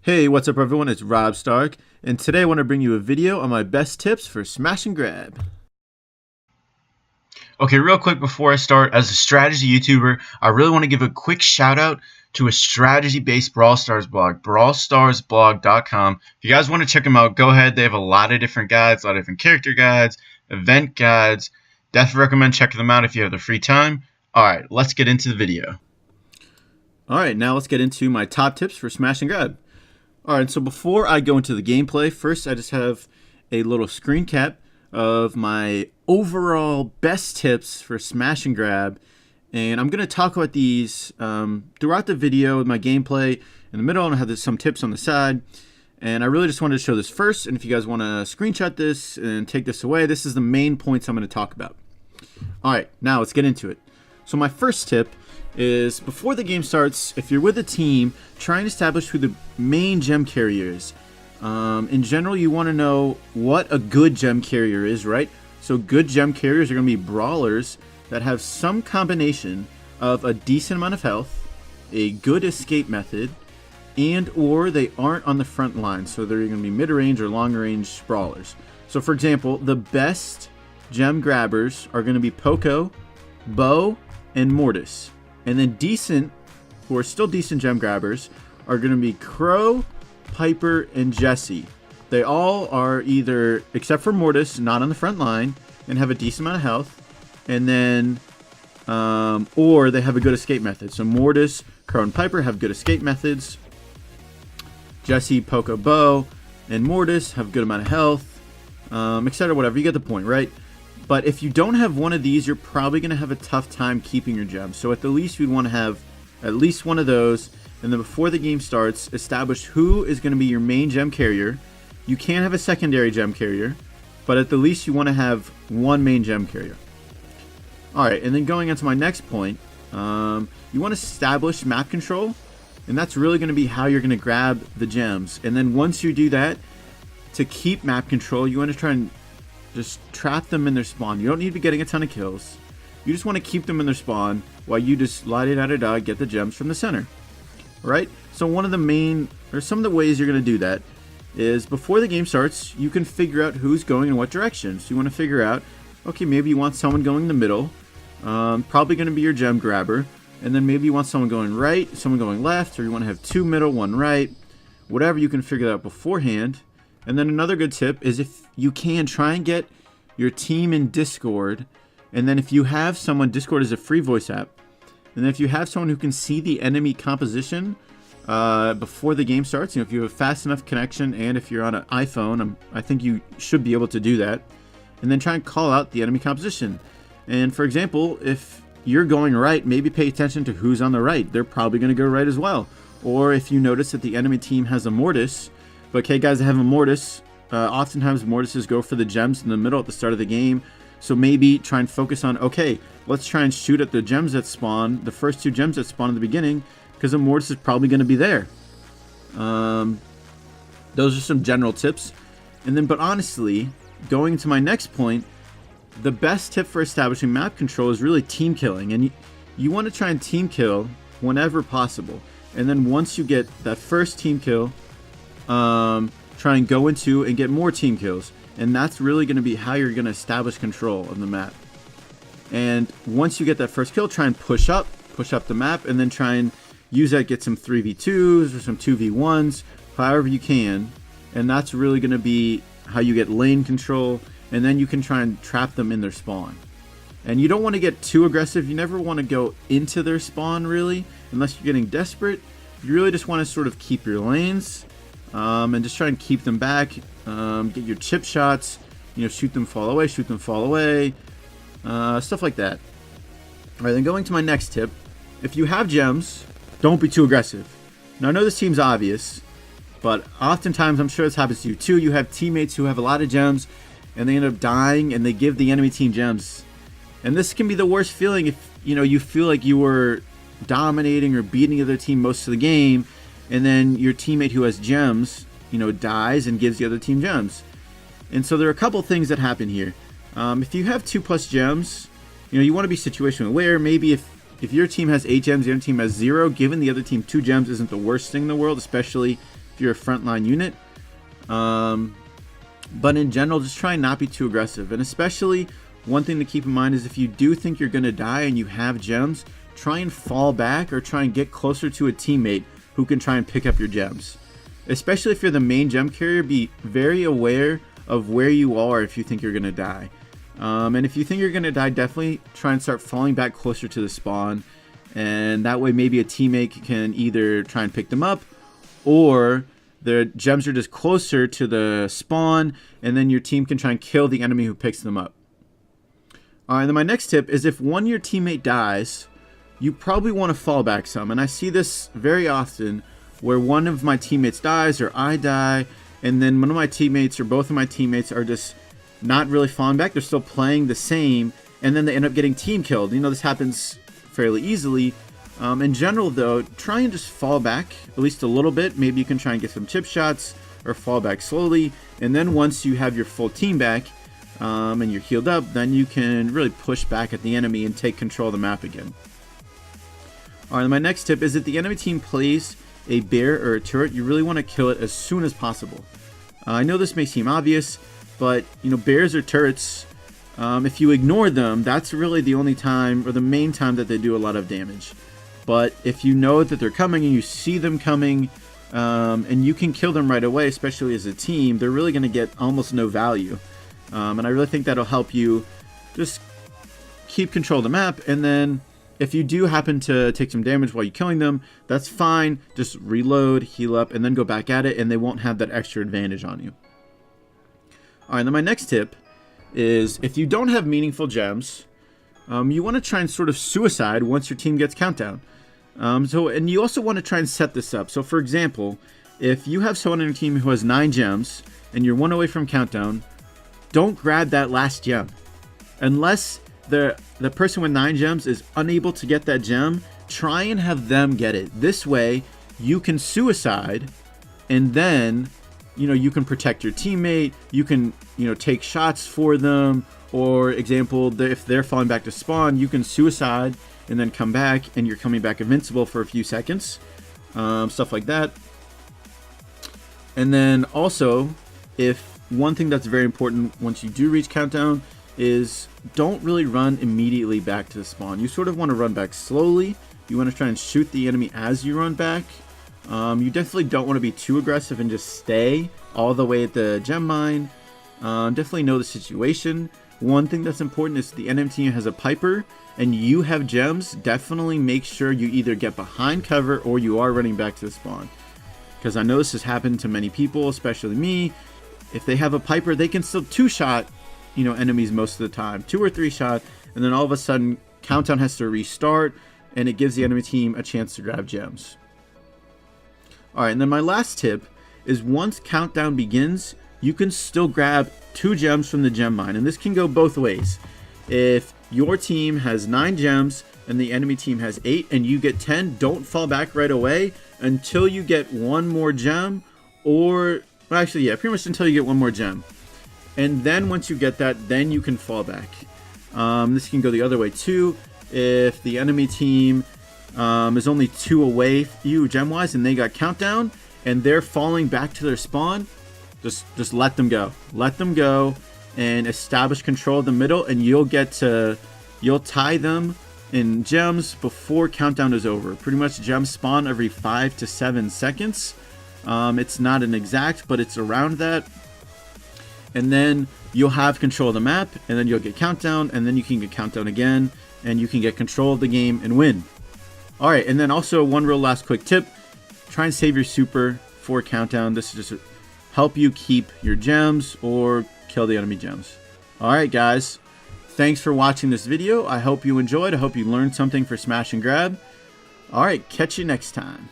Hey, what's up everyone, it's Rob Stark, and today I want to bring you a video on my best tips for smash and grab. Okay, real quick before I start, as a strategy YouTuber, I really want to give a quick shout out to a strategy-based Brawl Stars blog, brawlstarsblog.com. If you guys want to check them out, go ahead. They have a lot of different guides, a lot of different character guides, event guides. Definitely recommend checking them out if you have the free time. Alright, let's get into the video. Alright, now let's get into my top tips for smash and grab. Alright, so before I go into the gameplay, first I just have a little screen cap of my overall best tips for smash and grab, and I'm going to talk about these throughout the video with my gameplay. In the middle, I'm going to have some tips on the side, and I really just wanted to show this first, and if you guys want to screenshot this and take this away, this is the main points I'm going to talk about. Alright, now let's get into it. So my first tip is, before the game starts, if you're with a team, try and establish who the main gem carrier is. In general, you want to know what a good gem carrier is, right? So good gem carriers are going to be brawlers that have some combination of a decent amount of health, a good escape method, and or they aren't on the front line. So they're going to be mid-range or long-range brawlers. So for example, the best gem grabbers are going to be Poco, Bo, and Mortis. And then decent, who are still decent gem grabbers, are going to be Crow, Piper, and Jesse. They all are either, except for Mortis, not on the front line and have a decent amount of health, and then, or they have a good escape method. So Mortis, Crow, and Piper have good escape methods. Jesse, Poco, Bo, and Mortis have a good amount of health, etc. Whatever, you get the point, right? But if you don't have one of these, you're probably going to have a tough time keeping your gems. So at the least, you'd want to have at least one of those. And then before the game starts, establish who is going to be your main gem carrier. You can have a secondary gem carrier, but at the least you want to have one main gem carrier. Alright, and then going into my next point, you want to establish map control. And that's really going to be how you're going to grab the gems. And then once you do that, to keep map control, you want to try and just trap them in their spawn. You don't need to be getting a ton of kills. You just want to keep them in their spawn while you just la-di-da-da-da get the gems from the center. Right? So one of the main, or some of the ways you're going to do that is, before the game starts, you can figure out who's going in what direction. So you want to figure out, okay, maybe you want someone going in the middle, probably going to be your gem grabber, and then maybe you want someone going right, someone going left, or you want to have two middle, one right, whatever. You can figure that out beforehand. And then another good tip is, if you can, try and get your team in Discord. And then if you have someone, Discord is a free voice app. And then if you have someone who can see the enemy composition before the game starts, if you have a fast enough connection, and if you're on an iPhone, I think you should be able to do that. And then try and call out the enemy composition. And for example, if you're going right, maybe pay attention to who's on the right. They're probably going to go right as well. Or if you notice that the enemy team has a Mortis, but okay guys, I have a Mortis. Oftentimes Mortises go for the gems in the middle at the start of the game. So maybe try and focus on, okay, let's try and shoot at the gems that spawn, the first two gems that spawn in the beginning, because the Mortis is probably going to be there. Those are some general tips. And then, but honestly, going to my next point, the best tip for establishing map control is really team killing. And you want to try and team kill whenever possible. And then once you get that first team kill, try and go into and get more team kills. And that's really going to be how you're going to establish control of the map. And once you get that first kill, try and push up the map, and then try and use that, get some 3v2s or some 2v1s, however you can. And that's really going to be how you get lane control, and then you can try and trap them in their spawn. And you don't want to get too aggressive. You never want to go into their spawn, really, unless you're getting desperate. You really just want to sort of keep your lanes, and just try and keep them back. Get your chip shots, shoot them, fall away, stuff like that. Alright, then going to my next tip. If you have gems, don't be too aggressive. Now I know this seems obvious, but oftentimes, I'm sure this happens to you too, you have teammates who have a lot of gems, and they end up dying, and they give the enemy team gems. And this can be the worst feeling if, you feel like you were dominating or beating the other team most of the game, and then your teammate who has gems, dies and gives the other team gems. And so there are a couple things that happen here. If you have 2+ gems, you want to be situational aware. Maybe if your team has 8 gems, the other team has 0, giving the other team 2 gems isn't the worst thing in the world, especially if you're a frontline unit. But in general, just try and not be too aggressive. And especially, one thing to keep in mind is if you do think you're going to die and you have gems, try and fall back or try and get closer to a teammate who can try and pick up your gems. Especially if you're the main gem carrier, be very aware of where you are if you think you're going to die. And if you think you're going to die, definitely try and start falling back closer to the spawn. And that way maybe a teammate can either try and pick them up, or the gems are just closer to the spawn, and then your team can try and kill the enemy who picks them up. Alright, then my next tip is if one of your teammate dies, you probably want to fall back some. And I see this very often where one of my teammates dies or I die, and then one of my teammates or both of my teammates are just not really falling back. They're still playing the same, and then they end up getting team killed. You know, this happens fairly easily. In general, though, try and just fall back at least a little bit. Maybe you can try and get some chip shots or fall back slowly. And then once you have your full team back and you're healed up, then you can really push back at the enemy and take control of the map again. Alright, my next tip is if the enemy team plays a bear or a turret, you really want to kill it as soon as possible. I know this may seem obvious, but you know, bears or turrets, if you ignore them, that's really the only time or the main time that they do a lot of damage. But if you know that they're coming and you see them coming, and you can kill them right away, especially as a team, they're really going to get almost no value. And I really think that'll help you just keep control of the map. And then if you do happen to take some damage while you're killing them, that's fine. Just reload, heal up, and then go back at it, and they won't have that extra advantage on you. Alright, then my next tip is if you don't have meaningful gems, you want to try and sort of suicide once your team gets countdown. And you also want to try and set this up. So for example, if you have someone on your team who has 9 gems and you're 1 away from countdown, don't grab that last gem. Unless the person with 9 gems is unable to get that gem, try and have them get it. This way you can suicide, and then you can protect your teammate, you can take shots for them, or example, if they're falling back to spawn, you can suicide and then come back, and you're coming back invincible for a few seconds, stuff like that. And then also, if one thing that's very important once you do reach countdown is don't really run immediately back to the spawn. You sort of want to run back slowly. You want to try and shoot the enemy as you run back. You definitely don't want to be too aggressive and just stay all the way at the gem mine. Definitely know the situation. One thing that's important is the enemy team has a Piper and you have gems. Definitely make sure you either get behind cover or you are running back to the spawn. Because I know this has happened to many people, especially me. If they have a Piper, they can still 2-shot, enemies most of the time. 2 or 3 shot, and then all of a sudden, countdown has to restart, and it gives the enemy team a chance to grab gems. Alright, and then my last tip is once countdown begins, you can still grab 2 gems from the gem mine, and this can go both ways. If your team has 9 gems and the enemy team has 8 and you get 10, don't fall back right away until you get 1 more gem, or well, actually, yeah, pretty much until you get 1 more gem. And then once you get that, then you can fall back. This can go the other way too. If the enemy team is only 2 away you gem-wise and they got countdown and they're falling back to their spawn, just let them go. Let them go and establish control of the middle, and you'll tie them in gems before countdown is over. Pretty much gems spawn every 5 to 7 seconds. It's not an exact, but it's around that. And then you'll have control of the map, and then you'll get countdown, and then you can get countdown again, and you can get control of the game and win. Alright, and then also one real last quick tip. Try and save your super for countdown. This is just help you keep your gems or kill the enemy gems. Alright guys, thanks for watching this video. I hope you enjoyed. I hope you learned something for Smash and Grab. Alright, catch you next time.